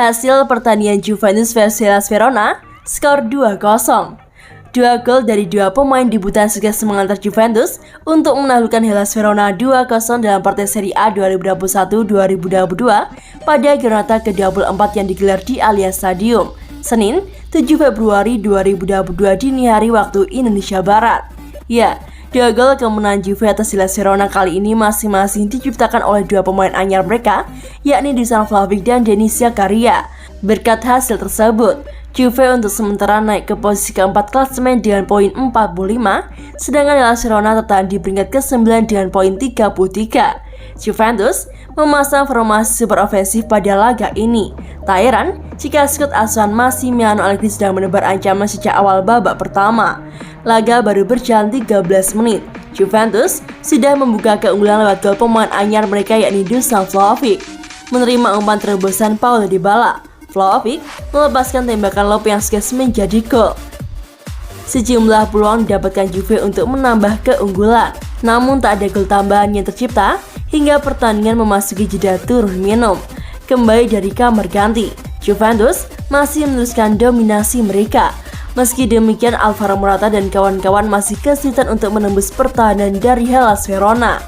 Hasil pertandingan Juventus vs Hellas Verona, skor 2-0. Dua gol dari dua pemain debutan sukses mengantar Juventus untuk menaklukkan Hellas Verona 2-0 dalam partai Serie A 2021-2022 pada giornata ke-24 yang digelar di Allianz Stadium, Senin, 7 Februari 2022 dini hari waktu Indonesia Barat. Ya, dua gol kemenangan Juve atas Hellas Verona kali ini masing-masing diciptakan oleh dua pemain anyar mereka, yakni Dusan Vlahovic dan Denis Zakaria. Berkat hasil tersebut, Juve untuk sementara naik ke posisi keempat klasemen dengan poin 45, sedangkan Hellas Verona tertahan di peringkat ke-9 dengan poin 33. Juventus memasang formasi super ofensif pada laga ini. Tak heran jika skuad asuhan Massimiliano Allegri sedang menebar ancaman sejak awal babak pertama. Laga baru berjalan 13 menit. Juventus sudah membuka keunggulan lewat gol pemain anyar mereka yakni Dusan Vlahovic. Menerima umpan terobosan Paulo Dybala, Vlahovic melepaskan tembakan lob yang sukses menjadi gol. Sejumlah peluang didapatkan Juve untuk menambah keunggulan, namun tak ada gol tambahan yang tercipta hingga pertandingan memasuki jeda turun minum. Kembali dari kamar ganti, Juventus masih meneruskan dominasi mereka. Meski demikian, Alvaro Morata dan kawan-kawan masih kesulitan untuk menembus pertahanan dari Hellas Verona.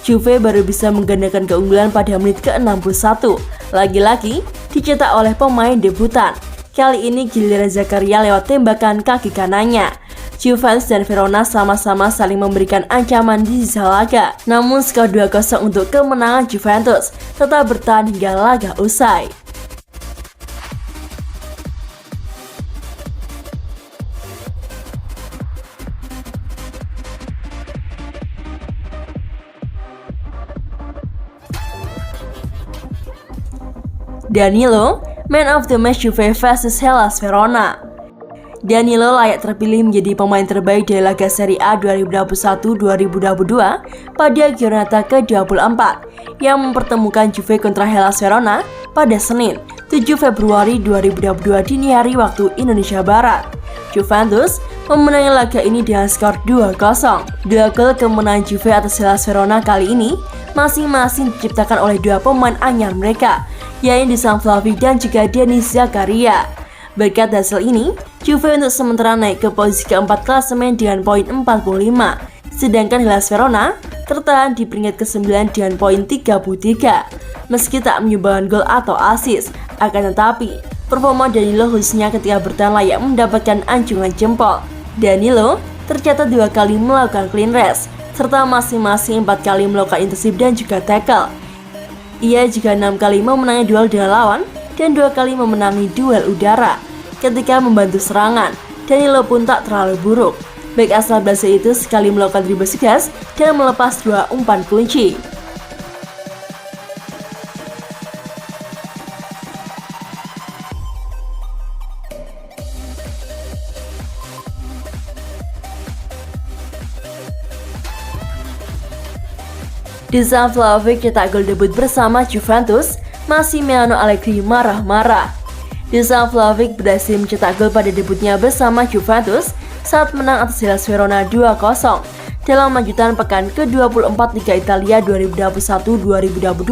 Juve baru bisa menggandakan keunggulan pada menit ke-61. Lagi-lagi dicetak oleh pemain debutan. Kali ini giliran Zakaria lewat tembakan kaki kanannya. Juventus dan Verona sama-sama saling memberikan ancaman di sisa laga. Namun skor 2-0 untuk kemenangan Juventus tetap bertahan hingga laga usai. Danilo, Man of the Match Juve vs Hellas Verona. Danilo layak terpilih menjadi pemain terbaik dari laga Serie A 2021-2022 pada giornata ke-24 yang mempertemukan Juve kontra Hellas Verona pada Senin, 7 Februari 2022 dini hari waktu Indonesia Barat. Juventus memenangi laga ini dengan skor 2-0. Dua gol kemenangan Juve atas Hellas Verona kali ini masing-masing diciptakan oleh dua pemain anyar mereka, yaitu Dusan Vlahovic dan juga Denis Zakaria. Berkat hasil ini, Juve untuk sementara naik ke posisi keempat klasemen dengan poin 45, sedangkan Hellas Verona tertahan di peringkat ke-9 dengan poin 33. Meski tak menyumbangkan gol atau assist, akan tetapi performa Danilo khususnya ketika bertahan layak mendapatkan anjungan jempol. Danilo tercatat 2 kali melakukan clean race, serta masing-masing 4 kali melakukan intercept dan juga tackle. Ia juga 6 kali memenangi duel dengan lawan dan 2 kali memenangi duel udara. Ketika membantu serangan, Danilo pun tak terlalu buruk. Bek asal Brasil itu sekali melakukan dribble sukses dan melepas 2 umpan kunci. Dusan Vlahovic cetak gol debut bersama Juventus, Massimiliano Allegri marah-marah. Dusan Vlahovic berhasil mencetak gol pada debutnya bersama Juventus saat menang atas Hellas Verona 2-0 dalam lanjutan pekan ke-24 Liga Italia 2021-2022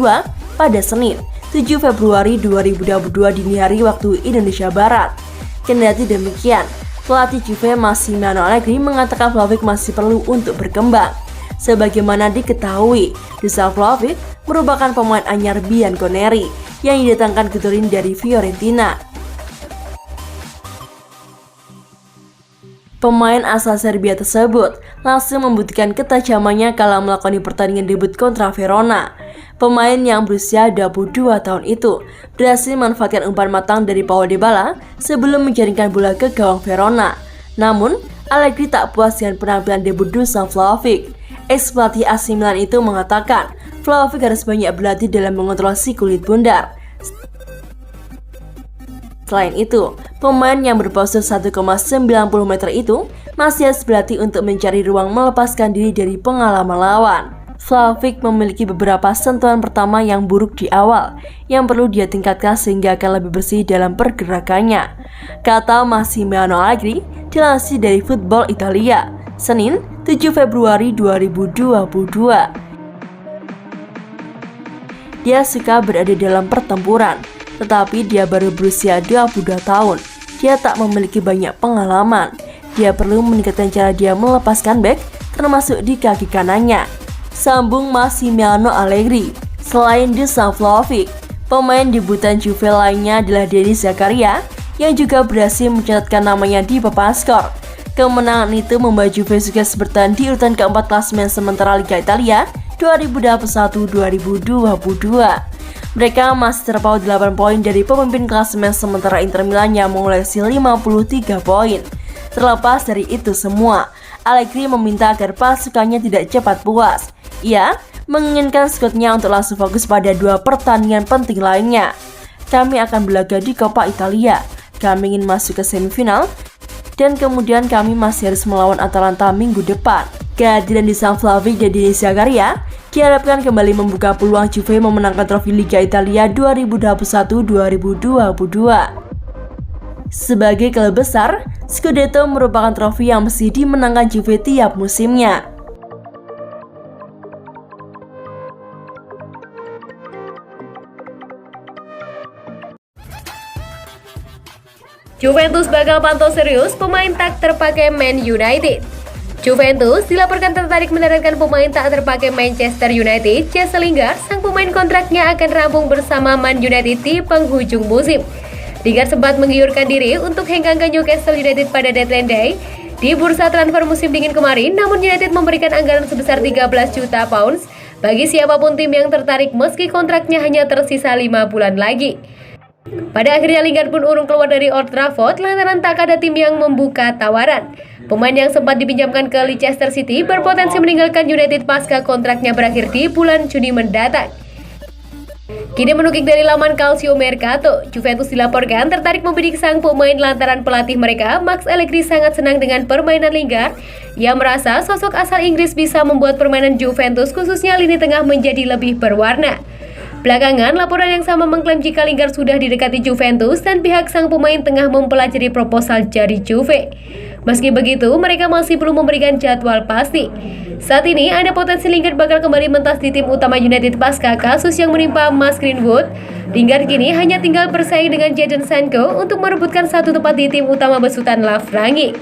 pada Senin, 7 Februari 2022 dini hari waktu Indonesia Barat. Kendati demikian, pelatih Juve Massimiliano Allegri mengatakan Vlahovic masih perlu untuk berkembang. Sebagaimana diketahui, Dusan Vlahovic merupakan pemain anyar Bianconeri yang didatangkan ke Turin dari Fiorentina. Pemain asal Serbia tersebut langsung membuktikan ketajamannya kala melakoni pertandingan debut kontra Verona. Pemain yang berusia 22 tahun itu berhasil memanfaatkan umpan matang dari Paulo Dybala sebelum menjaringkan bola ke gawang Verona. Namun, Allegri tak puas dengan penampilan debut Dusan Vlahovic. Ex-pelatih AC Milan itu mengatakan Vlahovic harus banyak berlatih dalam mengontrol si kulit bundar. Selain itu, pemain yang berpostur 1,90 meter itu masih harus berlatih untuk mencari ruang melepaskan diri dari pengalaman lawan. Vlahovic memiliki beberapa sentuhan pertama yang buruk di awal, yang perlu dia tingkatkan sehingga akan lebih bersih dalam pergerakannya, kata Massimiliano Allegri dilansir dari Football Italia, Senin, 7 Februari 2022. Dia suka berada dalam pertempuran, tetapi dia baru berusia 22 tahun. Dia tak memiliki banyak pengalaman. Dia perlu meningkatkan cara dia melepaskan back, termasuk di kaki kanannya. Sambung Massimiliano Allegri. Selain Dusan Vlahovic, pemain debutan Juve lainnya adalah Denis Zakaria yang juga berhasil mencatatkan namanya di papan skor. Kemenangan itu membuat Juve sukses bertahan di urutan keempat klasemen sementara Liga Italia 2021-2022. Mereka masih terpaut 8 poin dari pemimpin klasemen sementara Inter Milan yang mengoleksi 53 poin. Terlepas dari itu semua, Allegri meminta agar pasukannya tidak cepat puas. Ia menginginkan skuadnya untuk langsung fokus pada 2 pertandingan penting lainnya. Kami akan berlaga di Coppa Italia. Kami ingin masuk ke semifinal dan kemudian kami masih harus melawan Atalanta minggu depan. Kehadiran Dusan Vlahovic dan Denis Zakaria diharapkan kembali membuka peluang Juve memenangkan trofi Liga Italia 2021-2022. Sebagai klub besar, Scudetto merupakan trofi yang mesti dimenangkan Juve tiap musimnya. Juventus bakal pantau serius pemain tak terpakai Man United. Juventus dilaporkan tertarik mendatangkan pemain tak terpakai Manchester United, Jesse Lingard. Sang pemain kontraknya akan rampung bersama Man United di penghujung musim. Lingard sempat menggiurkan diri untuk hengkang ke Newcastle United pada deadline day di bursa transfer musim dingin kemarin, namun United memberikan anggaran sebesar 13 juta pounds bagi siapapun tim yang tertarik meski kontraknya hanya tersisa 5 bulan lagi. Pada akhirnya Lingard pun urung keluar dari Old Trafford lantaran tak ada tim yang membuka tawaran. Pemain yang sempat dipinjamkan ke Leicester City berpotensi meninggalkan United pasca kontraknya berakhir di bulan Juni mendatang. Kini menukik dari laman Calcio Mercato, Juventus dilaporkan tertarik membidik sang pemain lantaran pelatih mereka, Max Allegri, sangat senang dengan permainan Lingard. Ia merasa sosok asal Inggris bisa membuat permainan Juventus khususnya lini tengah menjadi lebih berwarna. Belakangan, laporan yang sama mengklaim jika Lingard sudah didekati Juventus dan pihak sang pemain tengah mempelajari proposal dari Juve. Meski begitu, mereka masih belum memberikan jadwal pasti. Saat ini, ada potensi Lingard bakal kembali mentas di tim utama United pasca kasus yang menimpa Mason Greenwood. Lingard kini hanya tinggal bersaing dengan Jadon Sancho untuk merebutkan satu tempat di tim utama besutan Lafrangi.